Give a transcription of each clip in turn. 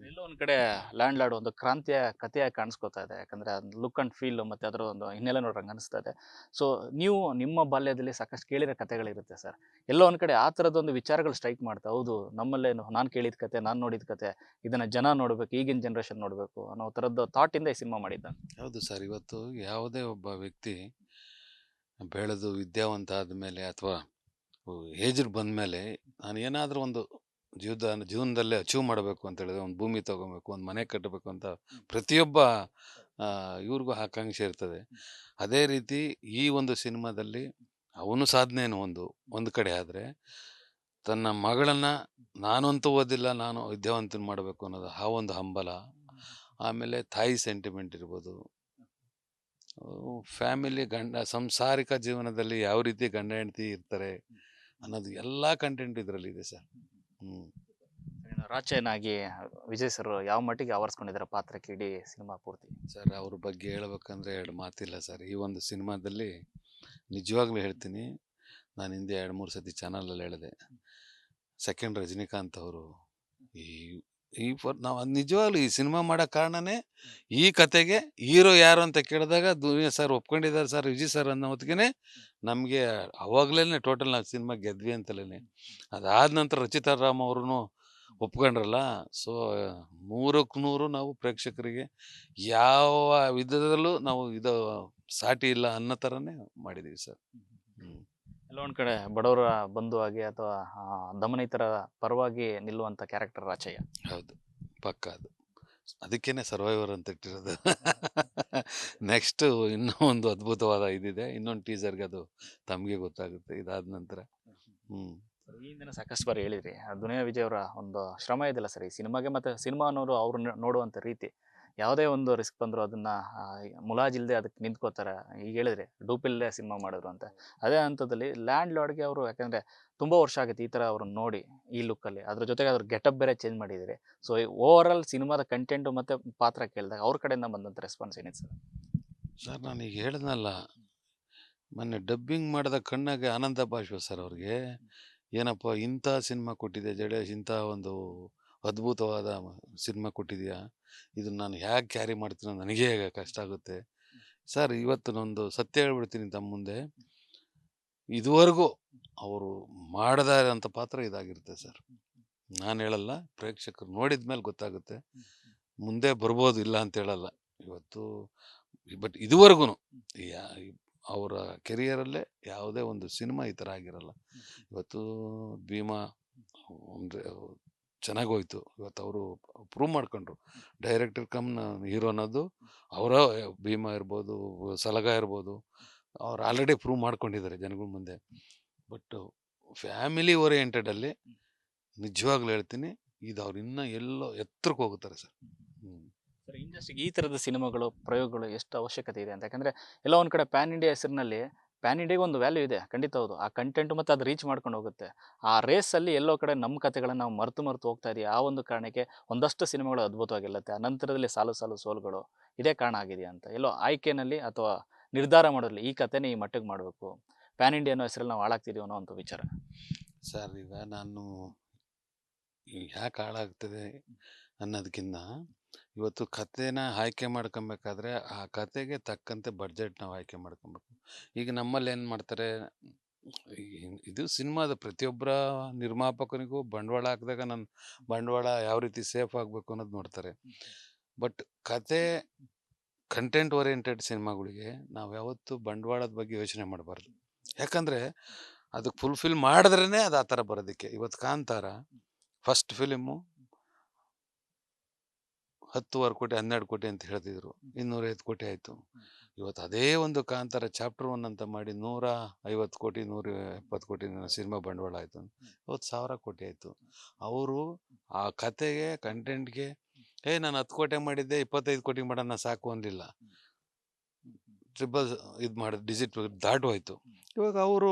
ಎಲ್ಲೋ ಒಂದ್ ಕಡೆ land lord ಒಂದು ಕ್ರಾಂತಿಯ ಕಥೆಯಾಗಿ ಕಾಣಿಸ್ಕೊತಾ ಇದೆ. ಯಾಕಂದ್ರೆ ಲುಕ್ ಅಂಡ್ ಫೀಲ್ ಮತ್ತೆ ಅದರ ಒಂದು ಹಿನ್ನೆಲೆ ನೋಡ್ರಂಗೆ ಅನಿಸ್ತಾ ಇದೆ. ಸೊ ನೀವು ನಿಮ್ಮ ಬಾಲ್ಯದಲ್ಲಿ ಸಾಕಷ್ಟು ಕೇಳಿರೋ ಕಥೆಗಳಿರುತ್ತೆ ಸರ್. ಎಲ್ಲೋ ಒಂದ್ ಕಡೆ ಆ ಥರದೊಂದು ವಿಚಾರಗಳು ಸ್ಟ್ರೈಕ್ ಮಾಡ್ತಾ ಹೌದು ನಮ್ಮಲ್ಲೇನು ನಾನು ಕೇಳಿದ ಕತೆ, ನಾನು ನೋಡಿದ ಕತೆ, ಇದನ್ನ ಜನ ನೋಡ್ಬೇಕು, ಈಗಿನ ಜನರೇಷನ್ ನೋಡ್ಬೇಕು ಅನ್ನೋ ಥರದ್ದು ಥಾಟ್ ಇಂದ ಈ ಸಿನಿಮಾ ಮಾಡಿದ್ದ. ಹೌದು ಸರ್. ಇವತ್ತು ಯಾವುದೇ ಒಬ್ಬ ವ್ಯಕ್ತಿ ಬೆಳೆದು ವಿದ್ಯಾವಂತ ಆದಮೇಲೆ ಅಥವಾ ಏಜ್ಡ್ ಬಂದಮೇಲೆ ನಾನು ಏನಾದರೂ ಒಂದು ಜೀವನದಲ್ಲಿ ಅಚೀವ್ ಮಾಡಬೇಕು ಅಂತ ಹೇಳಿದ್ರೆ ಒಂದು ಭೂಮಿ ತಗೋಬೇಕು, ಒಂದು ಮನೆ ಕಟ್ಟಬೇಕು ಅಂತ ಪ್ರತಿಯೊಬ್ಬ ಇವ್ರಿಗೂ ಆಕಾಂಕ್ಷೆ ಇರ್ತದೆ. ಅದೇ ರೀತಿ ಈ ಒಂದು ಸಿನಿಮಾದಲ್ಲಿ ಅವನು ಸಾಧನೆಯನ್ನು ಒಂದು ಕಡೆ ಆದರೆ, ತನ್ನ ಮಗಳನ್ನ ನಾನಂತೂ ಓದಿಲ್ಲ, ನಾನು ವಿದ್ಯಾವಂತನ ಮಾಡಬೇಕು ಅನ್ನೋದು ಆ ಒಂದು ಹಂಬಲ, ಆಮೇಲೆ ತಾಯಿ ಸೆಂಟಿಮೆಂಟ್ ಇರ್ಬೋದು, ಫ್ಯಾಮಿಲಿ ಸಂಸಾರಿಕ ಜೀವನದಲ್ಲಿ ಯಾವ ರೀತಿ ಗಂಡ ಹೆಂಡತಿ ಇರ್ತಾರೆ ಅನ್ನೋದು ಎಲ್ಲ ಕಂಟೆಂಟ್ ಇದರಲ್ಲಿ ಇದೆ ಸರ್. ರಾಚೆನಾಗಿ ವಿಜಯ್ ಸರ್ ಯಾವ ಮಟ್ಟಿಗೆ ಆವರಿಸ್ಕೊಂಡಿದ್ದಾರೆ ಪಾತ್ರಕ್ಕೆ ಇಡೀ ಸಿನಿಮಾ ಪೂರ್ತಿ. ಸರ್ ಅವ್ರ ಬಗ್ಗೆ ಹೇಳ್ಬೇಕಂದ್ರೆ ಎರಡು ಮಾತಿಲ್ಲ ಸರ್. ಈ ಒಂದು ಸಿನಿಮಾದಲ್ಲಿ ನಿಜವಾಗ್ಲೂ ಹೇಳ್ತೀನಿ, ನಾನು ಹಿಂದೆ 2-3 ಸತಿ ಚಾನಲಲ್ಲಿ ಹೇಳಿದೆ, ಸೆಕೆಂಡ್ ರಜನಿಕಾಂತ್ ಅವರು ಈ ನಾವು ನಿಜವಾಗ್ಲೂ ಈ ಸಿನಿಮಾ ಮಾಡೋ ಕಾರಣನೇ ಈ ಕತೆಗೆ. ಹೀರೋ ಯಾರು ಅಂತ ಕೇಳಿದಾಗ ದುನಿಯಾ ಸರ್ ಒಪ್ಕೊಂಡಿದ್ದಾರೆ ಸರ್, ವಿಜಯ್ ಸರ್ ಅನ್ನೋ ಹೊತ್ತಿಗೆ ನಮಗೆ ಅವಾಗ್ಲೇ ಟೋಟಲ್ ನಾವು ಸಿನಿಮಾ ಗೆದ್ವಿ ಅಂತಲೇ. ಅದಾದ ನಂತರ ರಚಿತಾ ರಾಮ್ ಅವ್ರೂ ಒಪ್ಕೊಂಡ್ರಲ್ಲ. ಸೊ 100ಕ್ಕೆ 100 ನಾವು ಪ್ರೇಕ್ಷಕರಿಗೆ ಯಾವ ವಿಧದಲ್ಲೂ ನಾವು ಇದು ಸಾಟಿ ಇಲ್ಲ ಅನ್ನೋ ಥರನೇ ಮಾಡಿದ್ದೀವಿ ಸರ್. ಎಲ್ಲೋ ಒಂದ್ ಕಡೆ ಬಡವರ ಬಂಧು ಆಗಿ ಅಥವಾ ದಮನಿತರ ಪರವಾಗಿ ನಿಲ್ಲುವಂತ ಕ್ಯಾರೆಕ್ಟರ್ ರಾಚಯ್ಯ. ಹೌದು, ಪಕ್ಕ ಅದು. ಅದಕ್ಕೇನೆ ಸರ್ವೈವರ್ ಅಂತ ಇಟ್ಟಿರೋದು. ನೆಕ್ಸ್ಟ್ ಇನ್ನೂ ಒಂದು ಅದ್ಭುತವಾದ ಇದಿದೆ, ಇನ್ನೊಂದು ಟೀಸರ್ಗೆ ಅದು ತಮಗೆ ಗೊತ್ತಾಗುತ್ತೆ ಇದಾದ ನಂತರ. ಈ ದಿನ ಸಾಕಷ್ಟು ಬಾರಿ ಹೇಳಿದ್ರಿ ದುನಿಯಾ ವಿಜಯ್ ಅವರ ಒಂದು ಶ್ರಮ ಇದೆಯಲ್ಲ ಸರ್ ಈ ಸಿನಿಮಾಗೆ, ಮತ್ತೆ ಸಿನಿಮಾ ಅನ್ನೋರು ಅವ್ರು ನೋಡುವಂತ ರೀತಿ, ಯಾವುದೇ ಒಂದು ರಿಸ್ಕ್ ಬಂದ್ರು ಅದನ್ನ ಮುಲಾಜಿಲ್ದೆ ಅದಕ್ಕೆ ನಿಂತ್ಕೋತಾರೆ. ಈಗ ಹೇಳಿದ್ರಿ ಡೂಪಿಲ್ಲದೆ ಸಿನಿಮಾ ಮಾಡಿದ್ರು ಅಂತ. ಅದೇ ಹಂತದಲ್ಲಿ ಲ್ಯಾಂಡ್ ಲಾರ್ಡ್ಗೆ ಅವರು, ಯಾಕಂದ್ರೆ ತುಂಬಾ ವರ್ಷ ಆಗುತ್ತೆ ಈ ತರ ಅವ್ರನ್ನ ನೋಡಿ ಈ ಲುಕ್ ಅಲ್ಲಿ, ಅದ್ರ ಜೊತೆಗೆ ಅದ್ರ ಗೆಟಪ್ ಬೇರೆ ಚೇಂಜ್ ಮಾಡಿದಿರಿ. ಸೊ ಓವರ್ ಆಲ್ ಸಿನಿಮಾದ ಕಂಟೆಂಟ್ ಮತ್ತೆ ಪಾತ್ರ ಕೇಳಿದಾಗ ಅವ್ರ ಕಡೆಯಿಂದ ಬಂದಂತ ರೆಸ್ಪಾನ್ಸ್ ಏನಿದೆ ಸರ್? ಸರ್ ನಾನೀಗ ಹೇಳ್ದನಲ್ಲ, ಮೊನ್ನೆ ಡಬ್ಬಿಂಗ್ ಮಾಡಿದ ಕಣ್ಣಾಗೆ ಆನಂದ ಬಾಷ್ಪ ಸರ್ ಅವ್ರಿಗೆ. ಏನಪ್ಪ ಇಂಥ ಸಿನಿಮಾ ಕೊಟ್ಟಿದೆ ಜಡೇಶ್, ಇಂಥ ಒಂದು ಅದ್ಭುತವಾದ ಸಿನಿಮಾ ಕೊಟ್ಟಿದ್ಯಾ, ಇದನ್ನ ನಾನು ಹೇಗೆ ಕ್ಯಾರಿ ಮಾಡ್ತೀನೋ ನನಗೇ ಕಷ್ಟ ಆಗುತ್ತೆ ಸರ್. ಇವತ್ತು ನಂದು ಸತ್ಯ ಹೇಳ್ಬಿಡ್ತೀನಿ ತಮ್ಮ ಮುಂದೆ, ಇದುವರೆಗೂ ಅವರು ಮಾಡದ ಇರೋಂಥ ಪಾತ್ರ ಇದಾಗಿರುತ್ತೆ ಸರ್. ನಾನು ಹೇಳಲ್ಲ, ಪ್ರೇಕ್ಷಕರು ನೋಡಿದ ಮೇಲೆ ಗೊತ್ತಾಗುತ್ತೆ. ಮುಂದೆ ಬರ್ಬೋದು, ಇಲ್ಲ ಅಂತ ಹೇಳಲ್ಲ ಇವತ್ತು. ಬಟ್ ಇದುವರೆಗೂ ಅವರ ಕೆರಿಯರಲ್ಲೇ ಯಾವುದೇ ಒಂದು ಸಿನಿಮಾ ಈ ಥರ ಆಗಿರಲ್ಲ. ಇವತ್ತು ಭೀಮಾ ಅಂದರೆ ಚೆನ್ನಾಗಿ ಹೋಯ್ತು. ಇವತ್ತು ಅವರು ಪ್ರೂವ್ ಮಾಡ್ಕೊಂಡ್ರು, ಡೈರೆಕ್ಟರ್ ಕಮ್ ಹೀರೋ ಅನ್ನೋದು ಅವರ. ಭೀಮಾ ಇರ್ಬೋದು, ಸಲಗ ಇರ್ಬೋದು, ಅವ್ರು ಆಲ್ರೆಡಿ ಪ್ರೂವ್ ಮಾಡ್ಕೊಂಡಿದ್ದಾರೆ ಜನಗಳ ಮುಂದೆ. ಬಟ್ ಫ್ಯಾಮಿಲಿ ಓರಿಯೆಂಟೆಡಲ್ಲಿ ನಿಜವಾಗ್ಲೂ ಹೇಳ್ತೀನಿ, ಇದು ಅವ್ರು ಇನ್ನೂ ಎಲ್ಲೋ ಎತ್ತರಕ್ಕೆ ಹೋಗುತ್ತಾರೆ ಸರ್. ಸರ್ ಇಂಡಸ್ಟ್ರಿಗೆ ಈ ಥರದ ಸಿನಿಮಾಗಳು ಪ್ರಯೋಗಗಳು ಎಷ್ಟು ಅವಶ್ಯಕತೆ ಇದೆ ಅಂತ, ಯಾಕಂದರೆ ಎಲ್ಲ ಒಂದು ಕಡೆ ಪ್ಯಾನ್ ಇಂಡಿಯಾ ಹೆಸರಿನಲ್ಲಿ ಪ್ಯಾನ್ ಇಂಡಿಯಾಗೆ ಒಂದು ವ್ಯಾಲ್ಯೂ ಇದೆ ಖಂಡಿತ, ಹೌದು. ಆ ಕಂಟೆಂಟ್ ಮತ್ತು ಅದು ರೀಚ್ ಮಾಡ್ಕೊಂಡು ಹೋಗುತ್ತೆ. ಆ ರೇಸಲ್ಲಿ ಎಲ್ಲೋ ಕಡೆ ನಮ್ಮ ಕತೆಗಳನ್ನು ನಾವು ಮರೆತು ಹೋಗ್ತಾ ಇದೀವಿ. ಆ ಒಂದು ಕಾರಣಕ್ಕೆ ಒಂದಷ್ಟು ಸಿನಿಮಾಗಳು ಅದ್ಭುತವಾಗಿರುತ್ತೆ, ಆ ನಂತರದಲ್ಲಿ ಸಾಲು ಸಾಲು ಸೋಲುಗಳು ಇದೇ ಕಾರಣ ಆಗಿದೆಯಾ ಅಂತ. ಎಲ್ಲೋ ಆಯ್ಕೆನಲ್ಲಿ ಅಥವಾ ನಿರ್ಧಾರ ಮಾಡೋದ್ರಲ್ಲಿ ಈ ಕತೆನೇ ಈ ಮಟ್ಟಿಗೆ ಮಾಡಬೇಕು, ಪ್ಯಾನ್ ಇಂಡಿಯಾ ಅನ್ನೋ ಹೆಸರಲ್ಲಿ ನಾವು ಹಾಳಾಗ್ತಿದೀವಿ ಅನ್ನೋ ಒಂದು ವಿಚಾರ. ಸರ್ ಈಗ ನಾನು ಯಾಕೆ ಹಾಳಾಗ್ತದೆ ಅನ್ನೋದಕ್ಕಿಂತ, ಇವತ್ತು ಕಥೆನ ಆಯ್ಕೆ ಮಾಡ್ಕೊಬೇಕಾದ್ರೆ ಆ ಕತೆಗೆ ತಕ್ಕಂತೆ ಬಡ್ಜೆಟ್ ನಾವು ಆಯ್ಕೆ ಮಾಡ್ಕೊಬೇಕು. ಈಗ ನಮ್ಮಲ್ಲಿ ಏನು ಮಾಡ್ತಾರೆ, ಇದು ಸಿನಿಮಾದ ಪ್ರತಿಯೊಬ್ಬರ ನಿರ್ಮಾಪಕನಿಗೂ ಬಂಡವಾಳ ಹಾಕಿದಾಗ ನನ್ನ ಬಂಡವಾಳ ಯಾವ ರೀತಿ ಸೇಫ್ ಆಗಬೇಕು ಅನ್ನೋದು ನೋಡ್ತಾರೆ. ಬಟ್ ಕತೆ ಕಂಟೆಂಟ್ ಓರಿಯೆಂಟೆಡ್ ಸಿನಿಮಾಗಳಿಗೆ ನಾವು ಯಾವತ್ತೂ ಬಂಡವಾಳದ ಬಗ್ಗೆ ಯೋಚನೆ ಮಾಡಬಾರ್ದು. ಯಾಕಂದರೆ ಅದಕ್ಕೆ ಫುಲ್ಫಿಲ್ ಮಾಡಿದ್ರೇ ಅದು ಆ ಥರ ಬರೋದಕ್ಕೆ. ಇವತ್ತು ಕಾಂತಾರ ಫಸ್ಟ್ ಫಿಲಿಮು 10.5 ಕೋಟಿ 12 ಕೋಟಿ ಅಂತ ಹೇಳ್ತಿದ್ರು, 205 ಕೋಟಿ ಆಯಿತು. ಇವತ್ತು ಅದೇ ಒಂದು ಕಾಂತಾರ ಚಾಪ್ಟರ್ 1 ಅಂತ ಮಾಡಿ 150 ಕೋಟಿ 170 ಕೋಟಿ ಸಿನಿಮಾ ಬಂಡವಾಳ ಆಯಿತು, ಇವತ್ತು 1000 ಕೋಟಿ ಆಯಿತು. ಅವರು ಆ ಕತೆಗೆ ಕಂಟೆಂಟ್ಗೆ ನಾನು 10 ಕೋಟಿ ಮಾಡಿದ್ದೆ 25 ಕೋಟಿ ಮಾಡೋಣ ಸಾಕು ಅನ್ನಲಿಲ್ಲ, ಟ್ರಿಬಲ್ ಇದು ಮಾಡಿ ಡಿಜಿಟ್ ದಾಟೋಯ್ತು. ಇವಾಗ ಅವರು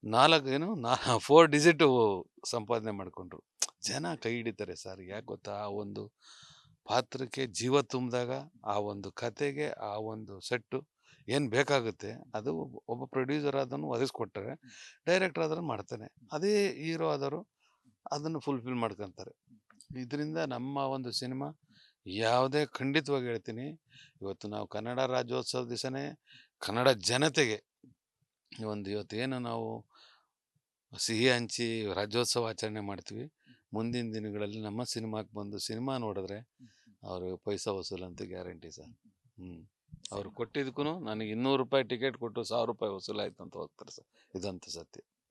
4 ಡಿಜಿಟು ಸಂಪಾದನೆ ಮಾಡಿಕೊಂಡ್ರು. ಜನ ಕೈ ಹಿಡಿತಾರೆ ಸರ್. ಯಾಕೆ ಗೊತ್ತಾ, ಆ ಒಂದು ಪಾತ್ರಕ್ಕೆ ಜೀವ ತುಂಬಿದಾಗ, ಆ ಒಂದು ಕತೆಗೆ ಆ ಒಂದು ಸೆಟ್ಟು ಏನು ಬೇಕಾಗುತ್ತೆ ಅದು ಒಬ್ಬ ಪ್ರೊಡ್ಯೂಸರ್ ಅದನ್ನು ಒದಗಿಸ್ಕೊಟ್ಟಾರೆ, ಡೈರೆಕ್ಟರ್ ಅದನ್ನು ಮಾಡ್ತಾನೆ. ಅದೇ ಹೀರೋ ಆದವರು ಅದನ್ನು ಫುಲ್ಫಿಲ್ ಮಾಡ್ಕೊತಾರೆ. ಇದರಿಂದ ನಮ್ಮ ಒಂದು ಸಿನಿಮಾ ಯಾವುದೇ ಖಂಡಿತವಾಗಿ ಹೇಳ್ತೀನಿ, ಇವತ್ತು ನಾವು ಕನ್ನಡ ರಾಜ್ಯೋತ್ಸವ ದಿವಸನೇ ಕನ್ನಡ ಜನತೆಗೆ ಇವತ್ತೇನು ನಾವು ಸಿಹಿ ಹಂಚಿ ರಾಜ್ಯೋತ್ಸವ ಆಚರಣೆ ಮಾಡ್ತೀವಿ. ಮುಂದಿನ ದಿನಗಳಲ್ಲಿ ನಮ್ಮ ಸಿನಿಮಾಕ್ಕೆ ಬಂದು ಸಿನಿಮಾ ನೋಡಿದ್ರೆ ಅವ್ರಿಗೆ ಪೈಸಾ ವಸೂಲ್ ಅಂತ ಗ್ಯಾರಂಟಿ ಸರ್. ಅವ್ರು ಕೊಟ್ಟಿದ್ದಕ್ಕೂ ನನಗೆ 200 ರೂಪಾಯಿ ಟಿಕೆಟ್ ಕೊಟ್ಟು 1000 ರೂಪಾಯಿ ವಸೂಲಾಯ್ತು ಅಂತ ಹೋಗ್ತಾರೆ ಸರ್. ಇದಂತ ಸತ್ಯ.